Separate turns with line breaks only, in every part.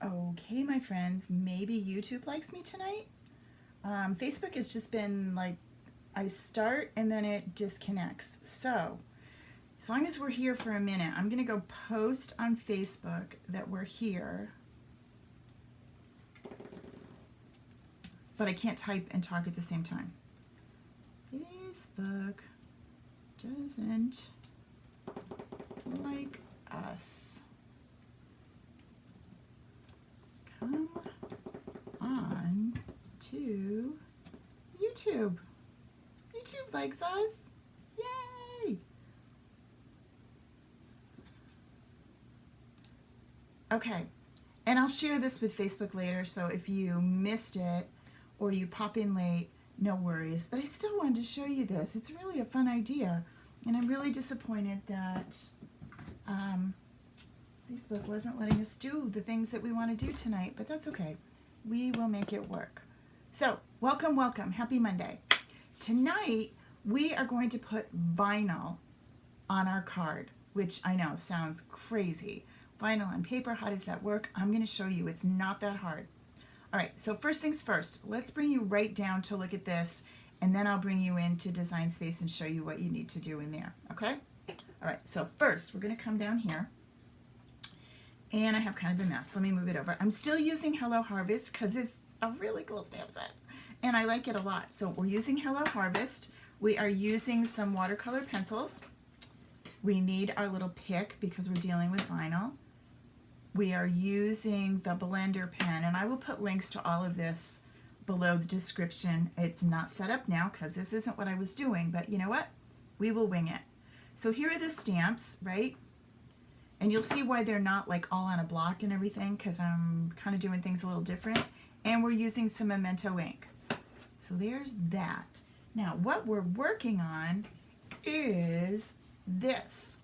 Okay, my friends, maybe YouTube likes me tonight. Facebook has just been like, I start and then it disconnects. So, as long as we're here for a minute, I'm going to go post on Facebook that we're here. But I can't type and talk at the same time. Facebook doesn't like us. Come on to YouTube. YouTube likes us. Yay! Okay, and I'll share this with Facebook later, so if you missed it or you pop in late, no worries. But I still wanted to show you this. It's really a fun idea, and I'm really disappointed that Facebook wasn't letting us do the things that we want to do tonight, but that's okay. We will make it work. So, welcome, welcome. Happy Monday. Tonight, we are going to put vinyl on our card, which I know sounds crazy. Vinyl on paper, how does that work? I'm going to show you. It's not that hard. All right, so first things first, let's bring you right down to look at this, and then I'll bring you into Design Space and show you what you need to do in there, okay? All right, so first, we're going to come down here, and I have kind of a mess. Let me move it over. I'm still using Hello Harvest because it's a really cool stamp set, and I like it a lot. So we're using Hello Harvest. We are using some watercolor pencils. We need our little pick because we're dealing with vinyl. We are using the blender pen, and I will put links to all of this below the description. It's not set up now because this isn't what I was doing, but you know what? We will wing it. So here are the stamps, right? And you'll see why they're not like all on a block and everything, because I'm kind of doing things a little different. And we're using some Memento ink. So there's that. Now what we're working on is this.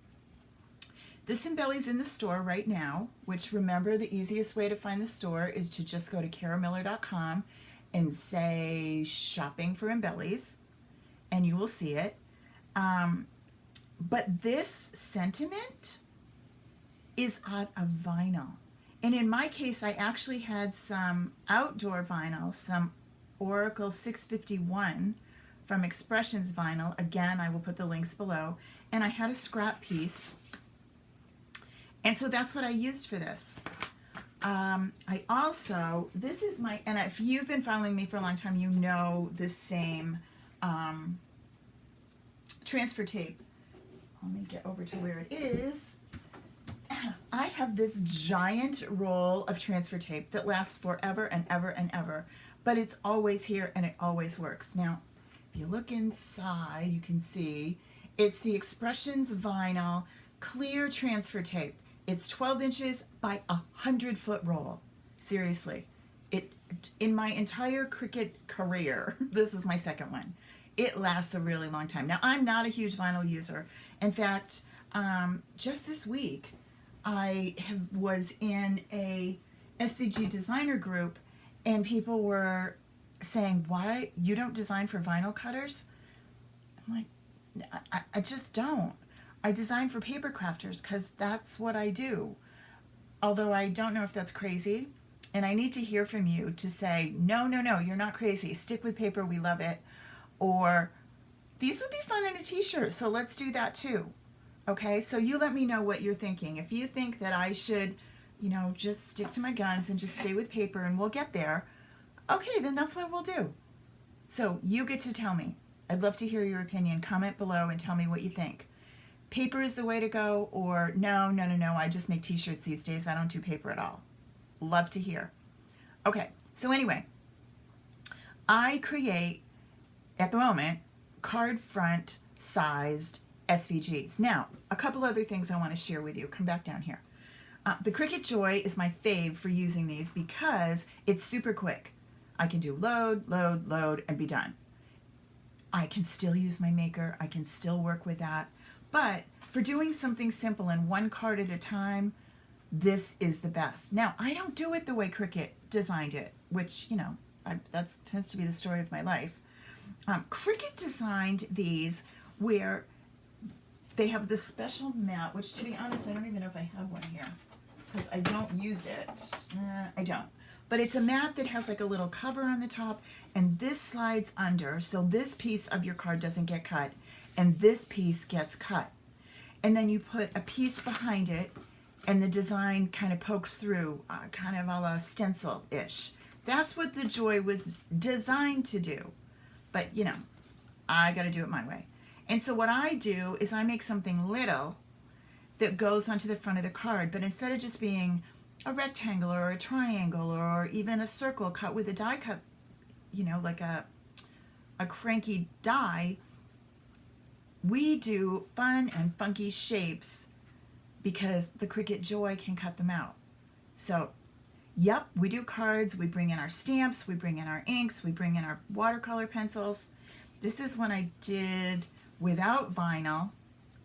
This embelly's in the store right now, which remember the easiest way to find the store is to just go to caramiller.com and say shopping for embellies, and you will see it. But this sentiment is out of vinyl. And in my case, I actually had some outdoor vinyl, some Oracle 651 from Expressions vinyl. Again, I will put the links below. And I had a scrap piece. And so that's what I used for this. I also, this is my, and if you've been following me for a long time, you know this same transfer tape. Let me get over to where it is. I have this giant roll of transfer tape that lasts forever and ever and ever, but it's always here and it always works. Now, if you look inside, you can see it's the Expressions vinyl clear transfer tape. It's 12 inches by 100-foot roll. Seriously, in my entire Cricut career, this is my second one. It lasts a really long time. Now, I'm not a huge vinyl user. In fact, just this week, I was in a SVG designer group, and people were saying, why you don't design for vinyl cutters? I'm like, I just don't. I design for paper crafters because that's what I do. Although I don't know if that's crazy, and I need to hear from you to say, no, no, no, you're not crazy. Stick with paper, we love it. Or these would be fun in a t-shirt, so let's do that too. Okay, so you let me know what you're thinking. If you think that I should, you know, just stick to my guns and just stay with paper and we'll get there, okay, then that's what we'll do. So you get to tell me. I'd love to hear your opinion. Comment below and tell me what you think. Paper is the way to go, or no, no, no, no, I just make t-shirts these days. I don't do paper at all. Love to hear. Okay, so anyway, I create, at the moment, card front sized SVGs. Now, a couple other things I want to share with you. Come back down here. The Cricut Joy is my fave for using these because it's super quick. I can do load, load, load, and be done. I can still use my maker. I can still work with that. But for doing something simple and one card at a time, this is the best. Now, I don't do it the way Cricut designed it, which, you know, that tends to be the story of my life. Cricut designed these where they have this special mat, which to be honest, I don't even know if I have one here. because I don't use it. I don't. But it's a mat that has like a little cover on the top, and this slides under, so this piece of your card doesn't get cut, and this piece gets cut. And then you put a piece behind it, and the design kind of pokes through, kind of a la stencil-ish. That's what the Joy was designed to do. But, you know, I got to do it my way. And so what I do is I make something little that goes onto the front of the card, but instead of just being a rectangle or a triangle or even a circle cut with a die cut, you know, like a cranky die, we do fun and funky shapes because the Cricut Joy can cut them out. So, yep, we do cards, we bring in our stamps, we bring in our inks, we bring in our watercolor pencils. This is one I did without vinyl.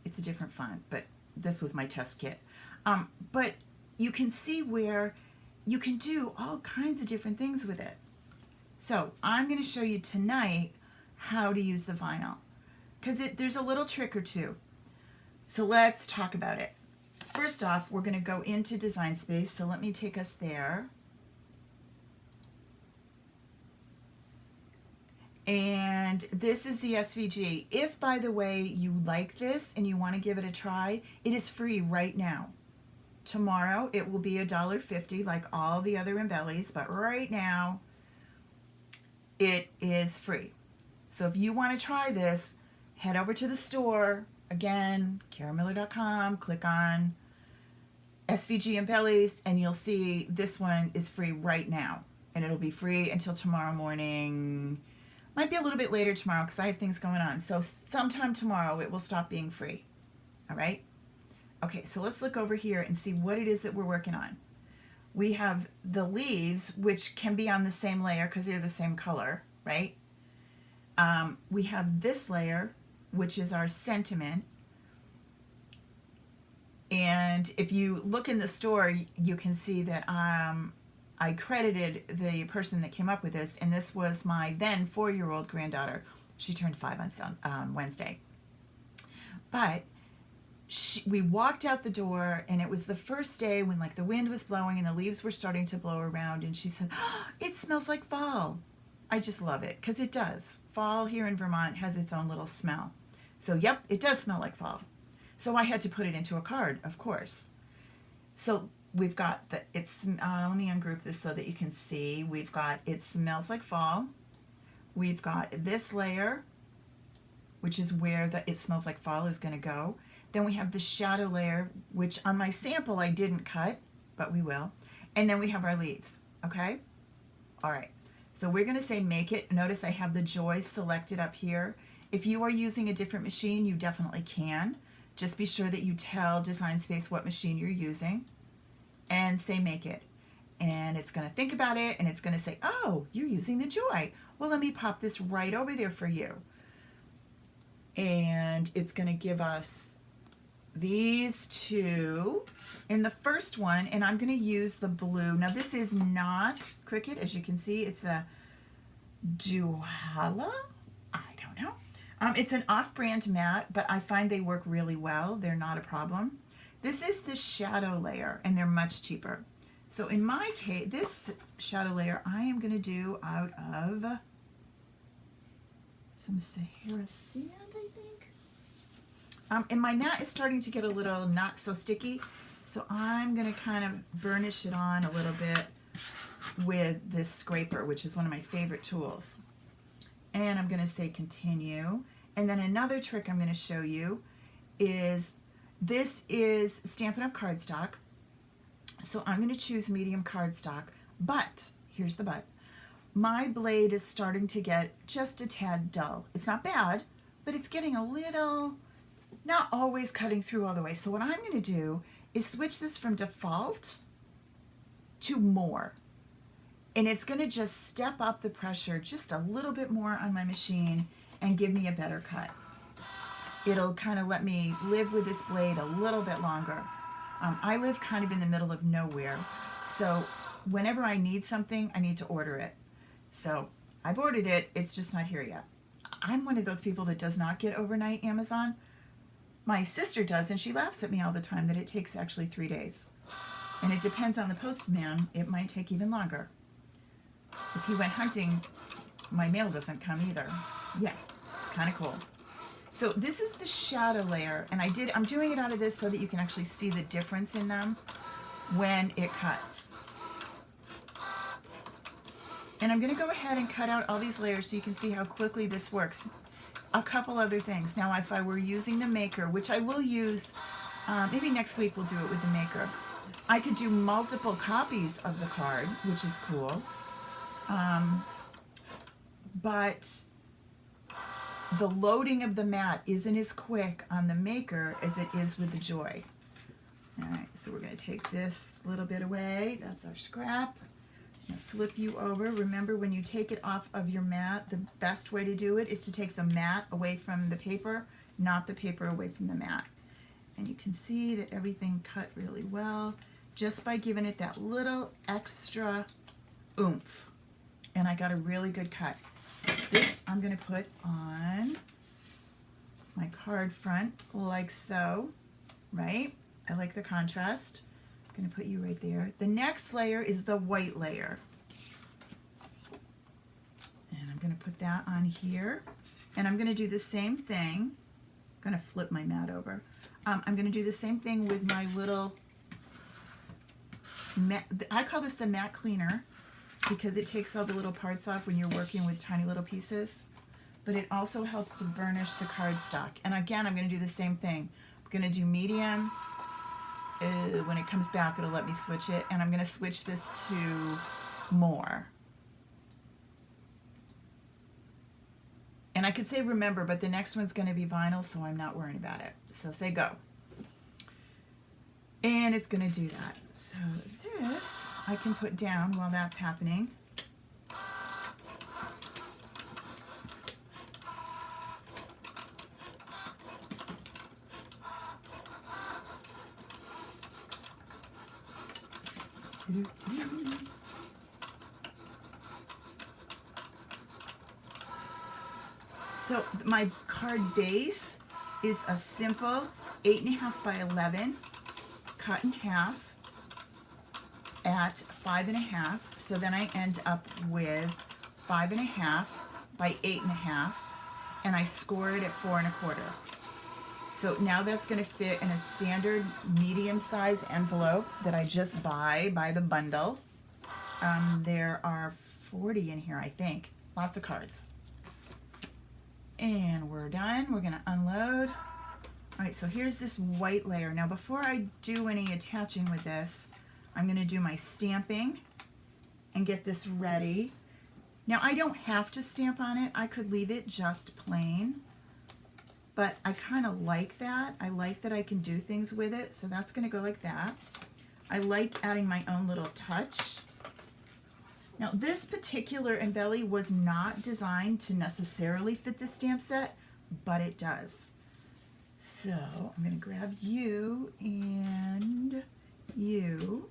It's a different font, but this was my test kit. But you can see where you can do all kinds of different things with it. So I'm going to show you tonight how to use the vinyl, because there's a little trick or two. So let's talk about it. First off, we're going to go into Design Space, so let me take us there. And this is the SVG. If, by the way, you like this and you want to give it a try, it is free right now. Tomorrow it will be $1.50 like all the other embellies, but right now it is free. So if you want to try this, head over to the store. Again, karamiller.com, click on SVG Embellies, and you'll see this one is free right now. And it'll be free until tomorrow morning. Might be a little bit later tomorrow because I have things going on. So sometime tomorrow it will stop being free. All right? Okay, so let's look over here and see what it is that we're working on. We have the leaves, which can be on the same layer because they're the same color, right? We have this layer, which is our sentiment. And if you look in the store, you can see that I credited the person that came up with this, and this was my then 4-year-old granddaughter. She turned 5 on Wednesday. But we walked out the door, and it was the first day when like the wind was blowing and the leaves were starting to blow around, and she said, "Oh, it smells like fall." I just love it, because it does. Fall here in Vermont has its own little smell. So yep, it does smell like fall. So I had to put it into a card, of course. So we've got let me ungroup this so that you can see. We've got it smells like fall. We've got this layer, which is where the it smells like fall is going to go. Then we have the shadow layer, which on my sample I didn't cut, but we will. And then we have our leaves, okay? All right, so we're going to say make it. Notice I have the Joy selected up here. If you are using a different machine, you definitely can. Just be sure that you tell Design Space what machine you're using and say make it. And it's going to think about it, and it's going to say, oh, you're using the Joy. Well, let me pop this right over there for you. And it's going to give us these two in the first one, and I'm going to use the blue. Now, this is not Cricut. As you can see, it's a Duhala. I don't know. It's an off-brand mat, but I find they work really well. They're not a problem. This is the shadow layer, and they're much cheaper. So in my case, this shadow layer I am going to do out of some Sahara sand, I think. And my mat is starting to get a little not so sticky, so I'm going to kind of burnish it on a little bit with this scraper, which is one of my favorite tools. And I'm going to say continue. And then another trick I'm going to show you is this is Stampin' Up! Cardstock. So I'm going to choose medium cardstock, but here's the but. My blade is starting to get just a tad dull. It's not bad, but it's getting a little, not always cutting through all the way. So what I'm going to do is switch this from default to more. And it's going to just step up the pressure just a little bit more on my machine and give me a better cut. It'll kind of let me live with this blade a little bit longer. I live kind of in the middle of nowhere, so whenever I need something, I need to order it. So I've ordered it, it's just not here yet. I'm one of those people that does not get overnight Amazon. My sister does, and she laughs at me all the time that it takes actually 3 days. And it depends on the postman, it might take even longer. If he went hunting, my mail doesn't come either. Yeah, it's kind of cool. So this is the shadow layer, and I'm doing it out of this so that you can actually see the difference in them when it cuts. And I'm going to go ahead and cut out all these layers so you can see how quickly this works. A couple other things. Now, if I were using the maker, which I will use, maybe next week we'll do it with the maker. I could do multiple copies of the card, which is cool. But the loading of the mat isn't as quick on the maker as it is with the Joy. All right, so we're going to take this little bit away. That's our scrap. I'm going to flip you over. Remember, when you take it off of your mat, the best way to do it is to take the mat away from the paper, not the paper away from the mat. And you can see that everything cut really well just by giving it that little extra oomph. And I got a really good cut. This I'm going to put on my card front like so, right? I like the contrast. I'm going to put you right there. The next layer is the white layer. And I'm going to put that on here. And I'm going to do the same thing. I'm going to flip my mat over. I'm going to do the same thing with my little mat. I call this the mat cleaner, because it takes all the little parts off when you're working with tiny little pieces, but it also helps to burnish the cardstock. And again, I'm going to do the same thing. I'm going to do medium. When it comes back, it'll let me switch it, and I'm going to switch this to more. And I could say remember, but the next one's going to be vinyl, so I'm not worrying about it. So say go. And it's going to do that. So this I can put down while that's happening. So my card base is a simple 8.5 by 11 cut in half at 5.5. So then I end up with 5.5 by 8.5, and I score it at 4.25. So now that's going to fit in a standard medium size envelope that I just buy by the bundle. There are 40 in here, I think. Lots of cards. And we're done. We're going to unload. All right, so here's this white layer. Now, before I do any attaching with this, I'm going to do my stamping and get this ready. Now, I don't have to stamp on it. I could leave it just plain, but I kind of like that. I like that I can do things with it, so that's going to go like that. I like adding my own little touch. Now, this particular embelly was not designed to necessarily fit the stamp set, but it does. So I'm going to grab you and you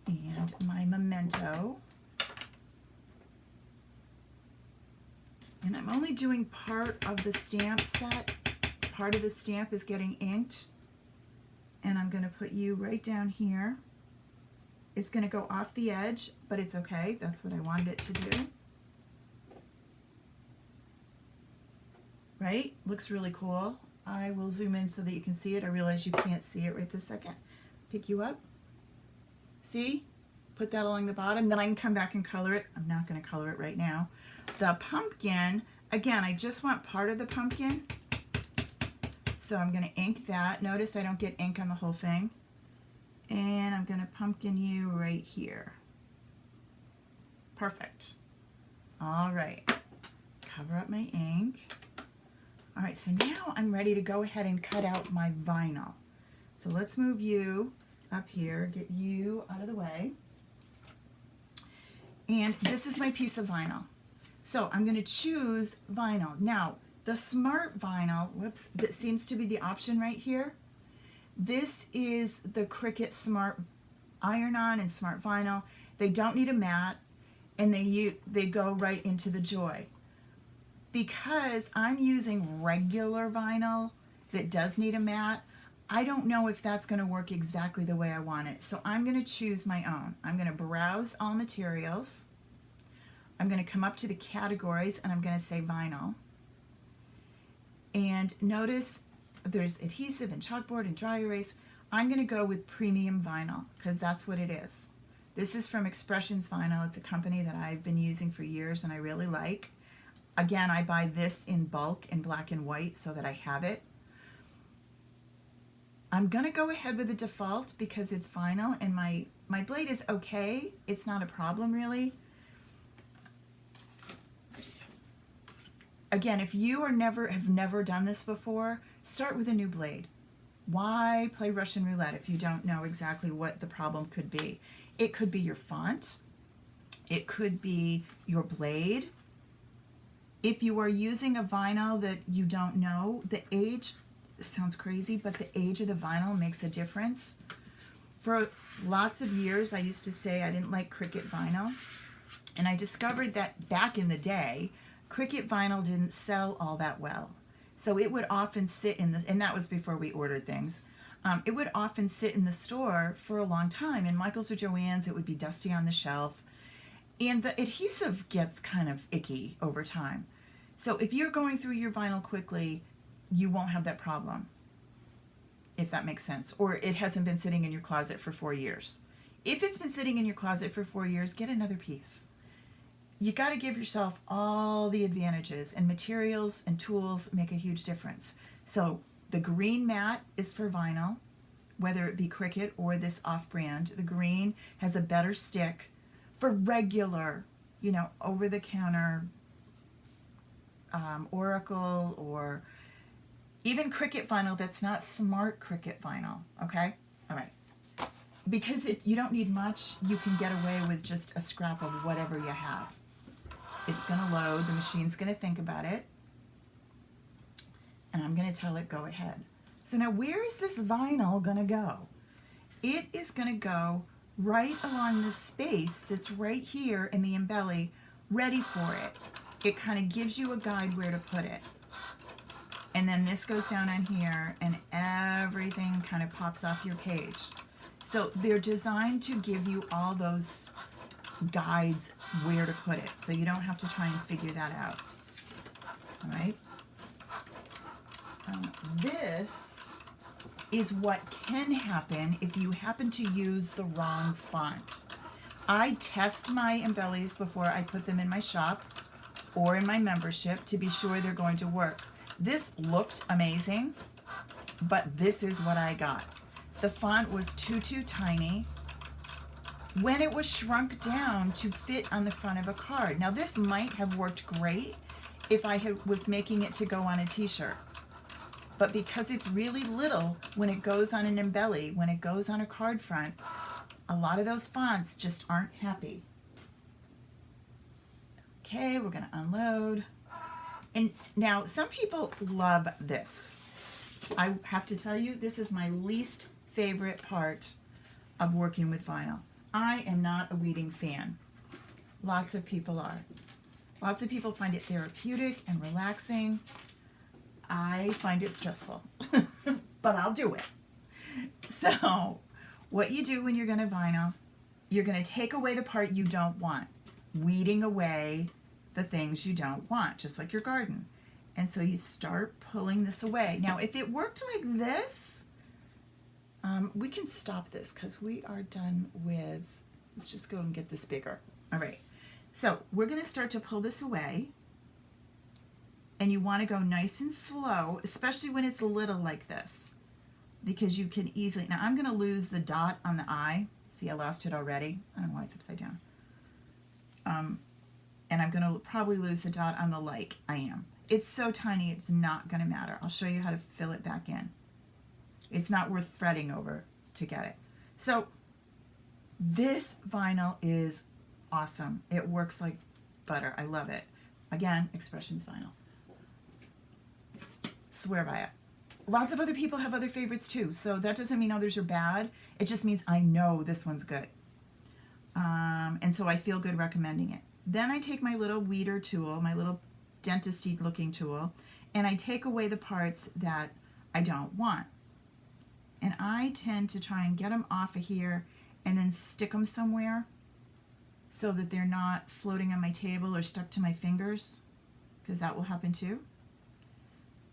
and my memento. And I'm only doing part of the stamp set. Part of the stamp is getting inked. And I'm going to put you right down here. It's going to go off the edge, but it's okay. That's what I wanted it to do. Right? Looks really cool. I will zoom in so that you can see it. I realize you can't see it right this second. Pick you up. See? Put that along the bottom. Then I can come back and color it. I'm not going to color it right now. The pumpkin, again, I just want part of the pumpkin. So I'm going to ink that. Notice I don't get ink on the whole thing. And I'm going to pumpkin you right here. Perfect. All right. Cover up my ink. All right, so now I'm ready to go ahead and cut out my vinyl. So let's move you up here, get you out of the way. And this is my piece of vinyl. So I'm going to choose vinyl. Now, the smart vinyl, whoops, that seems to be the option right here. This is the Cricut Smart Iron-On and Smart Vinyl. They don't need a mat, and they go right into the Joy. Because I'm using regular vinyl that does need a mat, I don't know if that's going to work exactly the way I want it. So I'm going to choose my own. I'm going to browse all materials. I'm going to come up to the categories and I'm going to say vinyl. And notice there's adhesive and chalkboard and dry erase. I'm going to go with premium vinyl because that's what it is. This is from Expressions Vinyl. It's a company that I've been using for years and I really like. Again, I buy this in bulk in black and white so that I have it. I'm going to go ahead with the default because it's vinyl and my blade is okay. It's not a problem really. Again, if you have never done this before, start with a new blade. Why play Russian roulette if you don't know exactly what the problem could be? It could be your font. It could be your blade. If you are using a vinyl that you don't know, the age, this sounds crazy, but the age of the vinyl makes a difference. For lots of years, I used to say I didn't like Cricut vinyl. And I discovered that back in the day, Cricut vinyl didn't sell all that well. So it would often sit in the, and that was before we ordered things. It would often sit in the store for a long time. In Michael's or Joann's, it would be dusty on the shelf. And the adhesive gets kind of icky over time. So if you're going through your vinyl quickly, you won't have that problem, if that makes sense. Or it hasn't been sitting in your closet for 4 years. If it's been sitting in your closet for 4 years, get another piece. You got to give yourself all the advantages, and materials and tools make a huge difference. So the green mat is for vinyl, whether it be Cricut or this off-brand. The green has a better stick for regular, over-the-counter Oracle or even Cricut vinyl that's not smart Cricut vinyl, okay? All right. Because you don't need much, you can get away with just a scrap of whatever you have. It's going to load, the machine's going to think about it, and I'm going to tell it go ahead. So now where is this vinyl going to go? It is going to go right along this space that's right here in the embelly, ready for it. It kind of gives you a guide where to put it. And then this goes down on here and everything kind of pops off your page. So they're designed to give you all those guides where to put it, so you don't have to try and figure that out. All right. This is what can happen if you happen to use the wrong font. I test my embellies before I put them in my shop or in my membership to be sure they're going to work. This looked amazing, but this is what I got. The font was too tiny when it was shrunk down to fit on the front of a card. Now this might have worked great if I was making it to go on a t-shirt. But because it's really little, when it goes on an embelly, when it goes on a card front, a lot of those fonts just aren't happy. Okay, we're gonna unload. And now some people love this. I have to tell you, this is my least favorite part of working with vinyl. I am not a weeding fan. Lots of people are. Lots of people find it therapeutic and relaxing. I find it stressful, but I'll do it. So what you do when you're going to vinyl, you're going to take away the part you don't want, weeding away the things you don't want, just like your garden. And so you start pulling this away. Now, if it worked like this, we can stop this because we are done with, let's just go and get this bigger. All right. So we're going to start to pull this away. And you want to go nice and slow, especially when it's little like this, because you can easily, now I'm going to lose the dot on the I. See, I lost it already. I don't know why it's upside down. And I'm going to probably lose the dot on the like. I am. It's so tiny, it's not going to matter. I'll show you how to fill it back in. It's not worth fretting over to get it. So this vinyl is awesome. It works like butter. I love it. Again, Expressions Vinyl. Swear by it. Lots of other people have other favorites too, so that doesn't mean others are bad. It just means I know this one's good. And so I feel good recommending it. Then I take my little weeder tool, my little dentist-y looking tool, and I take away the parts that I don't want. And I tend to try and get them off of here and then stick them somewhere so that they're not floating on my table or stuck to my fingers, because that will happen too.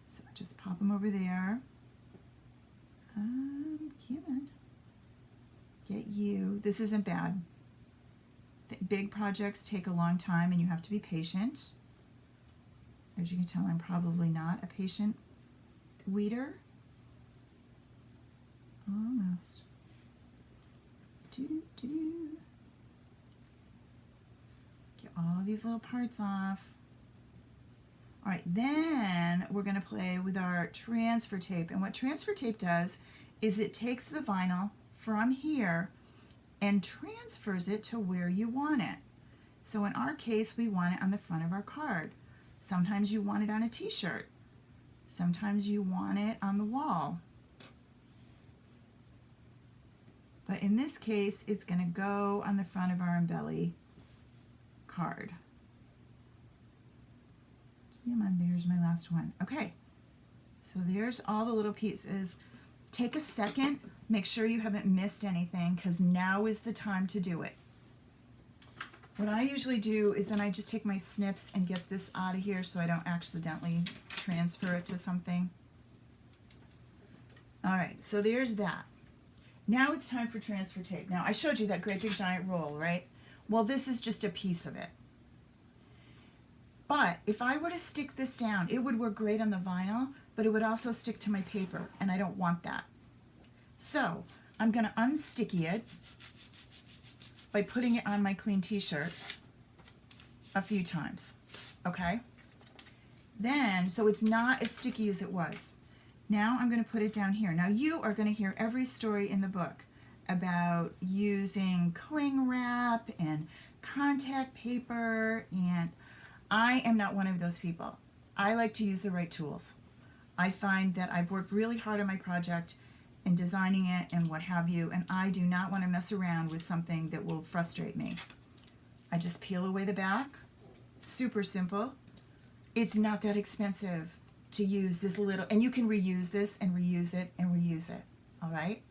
So just pop them over there. Come on. Get you. This isn't bad. Big projects take a long time and you have to be patient. As you can tell, I'm probably not a patient weeder. Almost. Doo-doo-doo-doo. Get all these little parts off. All right, then we're going to play with our transfer tape. And what transfer tape does is it takes the vinyl from here and transfers it to where you want it. So in our case, we want it on the front of our card. Sometimes you want it on a t-shirt. Sometimes you want it on the wall. But in this case, it's going to go on the front of our embelly card. Come on, there's my last one. Okay, so there's all the little pieces. Take a second, make sure you haven't missed anything, because now is the time to do it. What I usually do is then I just take my snips and get this out of here so I don't accidentally transfer it to something. All right, so there's that. Now it's time for transfer tape. Now I showed you that great big giant roll, right? Well, this is just a piece of it. But if I were to stick this down, it would work great on the vinyl, but it would also stick to my paper, and I don't want that. So I'm going to unsticky it by putting it on my clean t-shirt a few times, okay? Then, so it's not as sticky as it was. Now I'm going to put it down here. Now you are going to hear every story in the book about using cling wrap and contact paper, and I am not one of those people. I like to use the right tools. I find that I've worked really hard on my project and designing it and what have you, and I do not want to mess around with something that will frustrate me. I just peel away the back. Super simple. It's not that expensive to use this little, and you can reuse this and reuse it and reuse it, all right?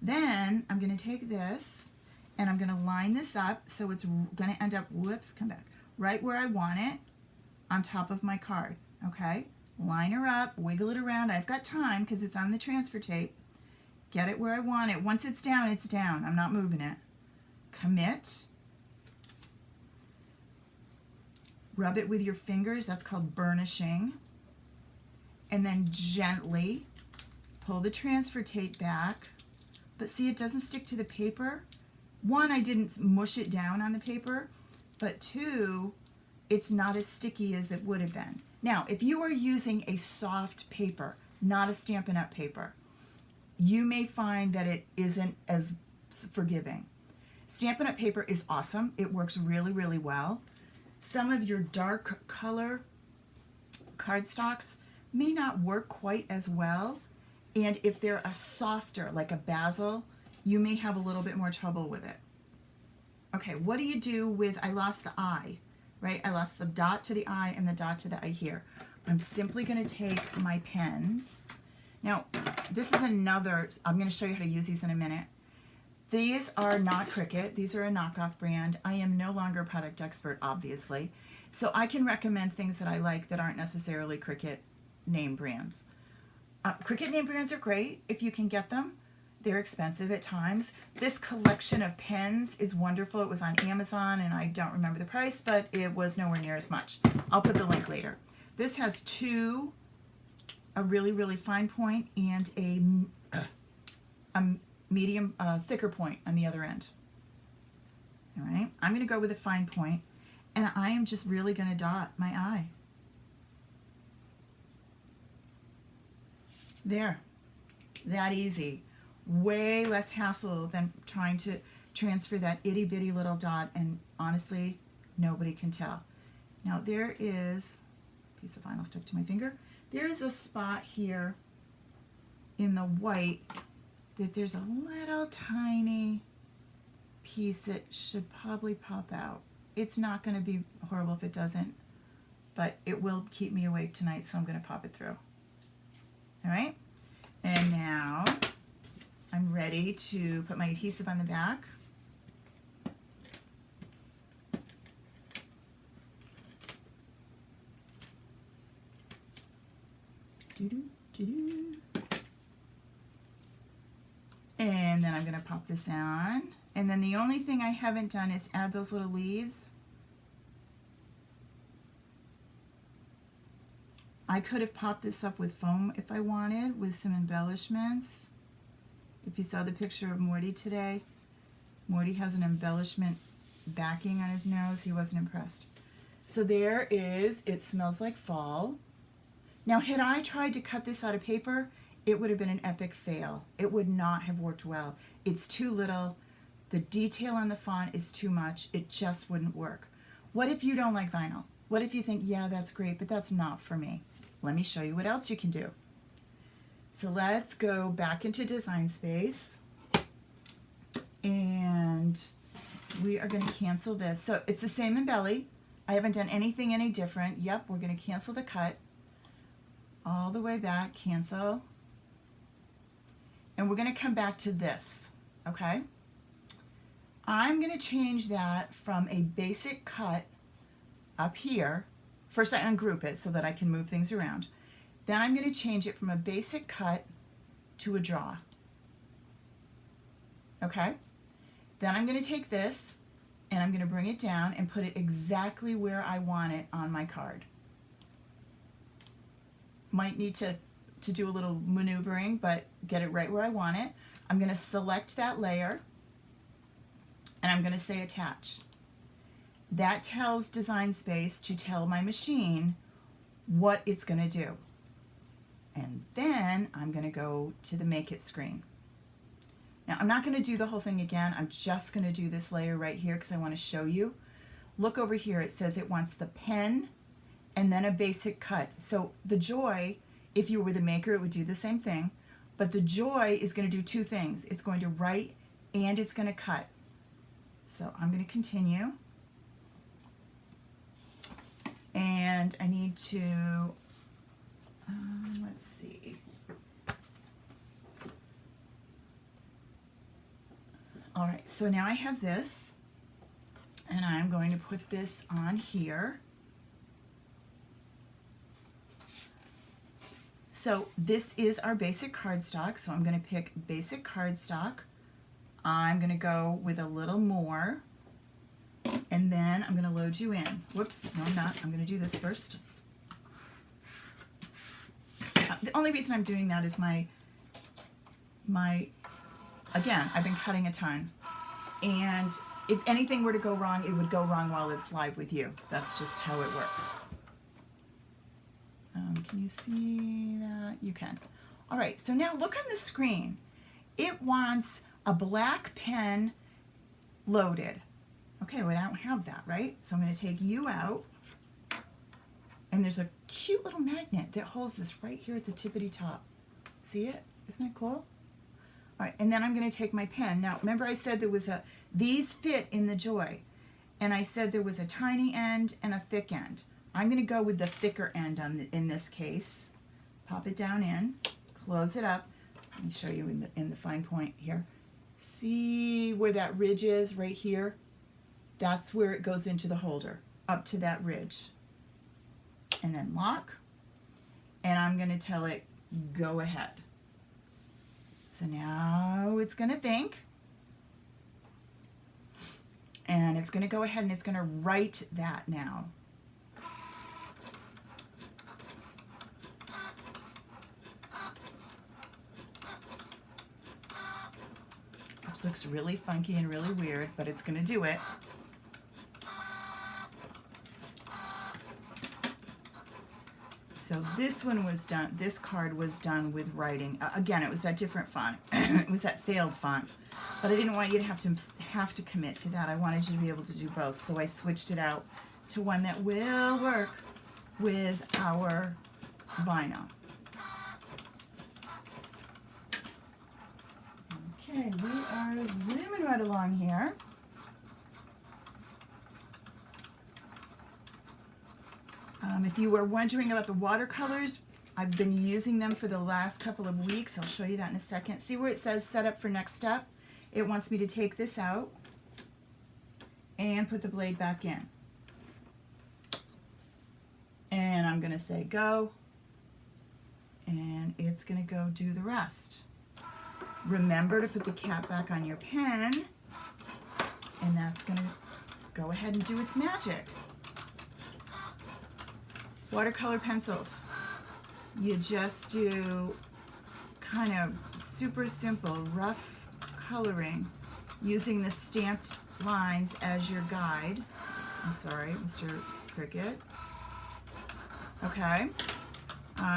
Then I'm going to take this and I'm going to line this up so it's going to end up, whoops, come back, right where I want it on top of my card, okay? Line her up, wiggle it around. I've got time because it's on the transfer tape. Get it where I want it. Once it's down, it's down. I'm not moving it. Commit. Rub it with your fingers. That's called burnishing. And then gently pull the transfer tape back. But see, it doesn't stick to the paper. One, I didn't mush it down on the paper. But two, it's not as sticky as it would have been. Now, if you are using a soft paper, not a Stampin' Up! Paper, you may find that it isn't as forgiving. Stampin' Up! Paper is awesome. It works really, really well. Some of your dark color cardstocks may not work quite as well. And if they're a softer, like a basil, you may have a little bit more trouble with it. Okay, what do you do with, I lost the I, right? I lost the dot to the I and the dot to the I here. I'm simply going to take my pens. Now, this is another, I'm going to show you how to use these in a minute. These are not Cricut. These are a knockoff brand. I am no longer a product expert, obviously. So I can recommend things that I like that aren't necessarily Cricut name brands. Cricut name brands are great if you can get them. They're expensive at times. This collection of pens is wonderful. It was on Amazon, and I don't remember the price, but it was nowhere near as much. I'll put the link later. This has two, a really, really fine point and a medium, thicker point on the other end. All right, I'm going to go with a fine point, and I am just really going to dot my eye. There, that easy. Way less hassle than trying to transfer that itty bitty little dot, and honestly, nobody can tell. Now there is a piece of vinyl stuck to my finger. There is a spot here in the white that there's a little tiny piece that should probably pop out. It's not going to be horrible if it doesn't, but it will keep me awake tonight, so I'm going to pop it through. All right, and now I'm ready to put my adhesive on the back. And then I'm going to pop this on. And then the only thing I haven't done is add those little leaves. I could have popped this up with foam if I wanted, with some embellishments. If you saw the picture of Morty today, Morty has an embellishment backing on his nose. He wasn't impressed. So there is It Smells Like Fall. Now, had I tried to cut this out of paper, it would have been an epic fail. It would not have worked well. It's too little. The detail on the font is too much. It just wouldn't work. What if you don't like vinyl? What if you think, yeah, that's great, but that's not for me? Let me show you what else you can do. So let's go back into Design Space. And we are going to cancel this. So it's the same embelly. I haven't done anything any different. Yep, we're going to cancel the cut. All the way back, cancel. And we're going to come back to this, okay? I'm going to change that from a basic cut up here. First I ungroup it so that I can move things around. Then I'm going to change it from a basic cut to a draw. Okay? Then I'm going to take this and I'm going to bring it down and put it exactly where I want it on my card. Might need to do a little maneuvering, but get it right where I want it. I'm going to select that layer and I'm going to say attach. That tells Design Space to tell my machine what it's going to do. And then I'm going to go to the Make It screen. Now, I'm not going to do the whole thing again. I'm just going to do this layer right here because I want to show you. Look over here. It says it wants the pen and then a basic cut. So the Joy, if you were the maker, it would do the same thing. But the Joy is going to do two things. It's going to write and it's going to cut. So I'm going to continue. And I need to, let's see. All right, so now I have this. And I'm going to put this on here. So this is our basic cardstock, so I'm going to pick basic cardstock. I'm going to go with a little more, and then I'm going to load you in. Whoops, no I'm not. I'm going to do this first. The only reason I'm doing that is again, I've been cutting a ton, and if anything were to go wrong, it would go wrong while it's live with you. That's just how it works. Can you see that? You can. All right, so now look on the screen. It wants a black pen loaded. Okay, well, I don't have that, right? So I'm going to take you out. And there's a cute little magnet that holds this right here at the tippity top. See it? Isn't that cool? All right, and then I'm going to take my pen. Now, remember I said there was these fit in the Joy. And I said there was a tiny end and a thick end. I'm going to go with the thicker end in this case. Pop it down in, close it up. Let me show you in the fine point here. See where that ridge is right here? That's where it goes into the holder, up to that ridge. And then lock. And I'm going to tell it, go ahead. So now it's going to think. And it's going to go ahead and it's going to write that now. Which looks really funky and really weird, but it's going to do it. So this one was done, this card was done with writing. Again, it was that different font. It was that failed font. But I didn't want you to have to commit to that. I wanted you to be able to do both. So I switched it out to one that will work with our vinyl. Okay, we are zooming right along here. If you were wondering about the watercolors, I've been using them for the last couple of weeks. I'll show you that in a second. See where it says set up for next step? It wants me to take this out and put the blade back in. And I'm going to say go, and it's going to go do the rest. Remember to put the cap back on your pen, and that's going to go ahead and do its magic. Watercolor pencils. You just do kind of super simple, rough coloring using the stamped lines as your guide. Oops, I'm sorry, Mr. Cricut. Okay.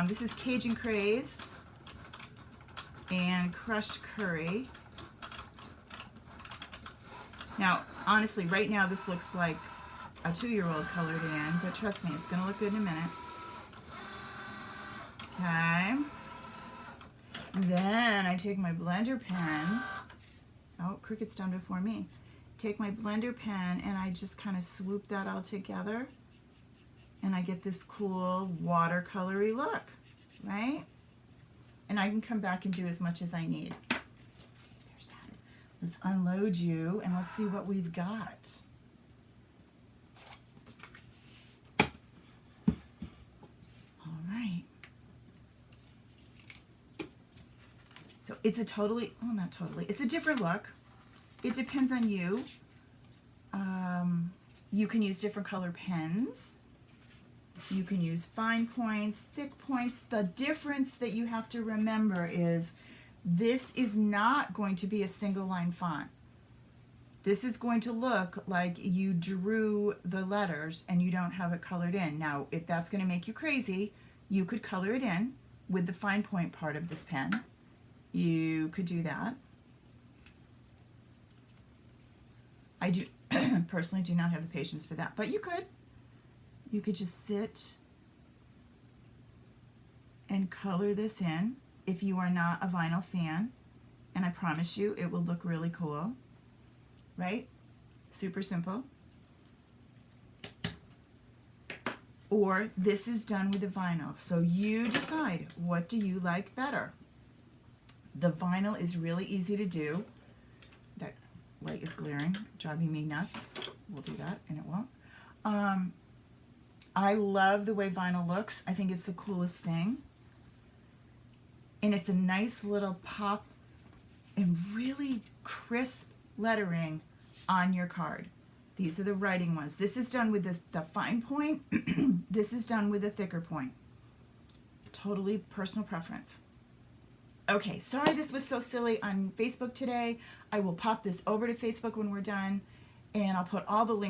This is Cajun Craze and Crushed Curry. Now, honestly, right now this looks like a 2-year-old colored in, but trust me, it's going to look good in a minute. Okay. And then I take my blender pen. Oh, Cricut's done before me. Take my blender pen and I just kind of swoop that all together. And I get this cool watercolory look, right? And I can come back and do as much as I need. There's that. Let's unload you and let's see what we've got. All right. So it's a totally, well, not totally, it's a different look. It depends on you. You can use different color pens. You can use fine points, thick points. The difference that you have to remember is this is not going to be a single line font. This is going to look like you drew the letters and you don't have it colored in. Now, if that's going to make you crazy, you could color it in with the fine point part of this pen. You could do that. I do personally do not have the patience for that, but you could. You could just sit and color this in if you are not a vinyl fan, and I promise you it will look really cool, right? Super simple. Or this is done with the vinyl, so you decide, what do you like better? The vinyl is really easy to do. That light is glaring, driving me nuts. We'll do that, and it won't. I love the way vinyl looks. I think it's the coolest thing. And it's a nice little pop and really crisp lettering on your card. These are the writing ones. This is done with the fine point. This is done with a thicker point. Totally personal preference. Okay, sorry this was so silly on Facebook today. I will pop this over to Facebook when we're done, and I'll put all the links